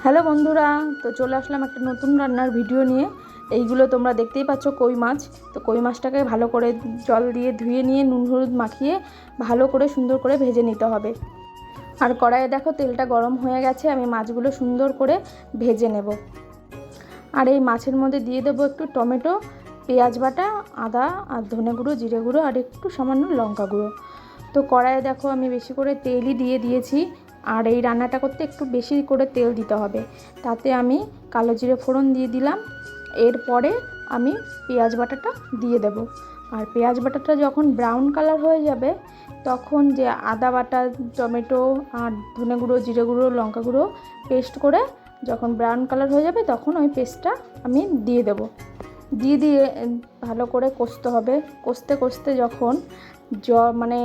Hello বন্ধুরা, তো চলে আসলাম একটা নতুন রান্নার ভিডিও নিয়ে। এইগুলো তোমরা দেখতেই পাচ্ছ কই মাছ। তো কই মাছটাকে ভালো করে জল দিয়ে ধুয়ে নিয়ে নুন হলুদ মাখিয়ে ভালো করে সুন্দর করে ভেজে নিতে হবে। আর কড়াইয়ে দেখো তেলটা গরম হয়ে গেছে, আমি মাছগুলো সুন্দর করে ভেজে নেব। আর এই মাছের মধ্যে দিয়ে দেবো একটু টমেটো, পেঁয়াজ বাটা, আদা আর ধনে গুঁড়ো, জিরে গুঁড়ো আর একটু সামান্য লঙ্কা গুঁড়ো। তো কড়াইয়ে দেখো আমি বেশি করে তেলই দিয়ে দিয়েছি। আর এই রান্নাটা করতে একটু বেশি করে তেল দিতে হবে। তাতে আমি কালো জিরে ফোড়ন দিয়ে দিলাম। এরপরে আমি পেঁয়াজ বাটাটা দিয়ে দেব। আর পেঁয়াজ বাটাটা যখন ব্রাউন কালার হয়ে যাবে, তখন যে আদা বাটা, টমেটো আর ধনে গুঁড়ো, জিরে গুঁড়ো, লঙ্কা গুঁড়ো পেস্ট করে যখন ব্রাউন কালার হয়ে যাবে, তখন ওই পেস্টটা আমি দিয়ে দেব। দিয়ে ভালো করে কষতে হবে। কষতে কষতে যখন মানে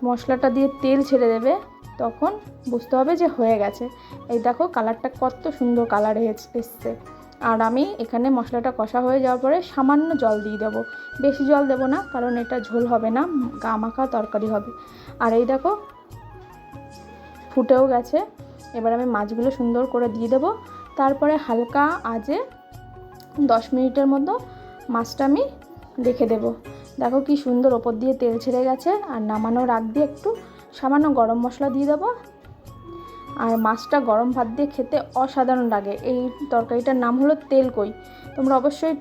মশলাটা দিয়ে তেল ছেড়ে দেবে, তখন বুঝতে হবে যে হয়ে গেছে। এই দেখো কালারটা কত সুন্দর কালার এসছে। আর আমি এখানে মশলাটা কষা হয়ে যাওয়ার পরে সামান্য জল দিয়ে দেবো। বেশি জল দেবো না, কারণ এটা ঝোল হবে না, গা মাখা তরকারি হবে। আর এই দেখো ফুটেও গেছে। এবার আমি মাছগুলো সুন্দর করে দিয়ে দেবো। তারপরে হালকা আঁচে 10 মিনিটের মতো মাছটা আমি রেখে দেবো। দেখো কি সুন্দর ওপর দিয়ে তেল ছেড়ে গেছে। আর নামানোর আগ দিয়ে একটু সামান্য গরম মশলা দিয়ে দেবো। আর মাছটা গরম ভাত দিয়ে খেতে অসাধারণ লাগে। এই তরকারিটার নাম হলো তেল কই। তোমরা অবশ্যই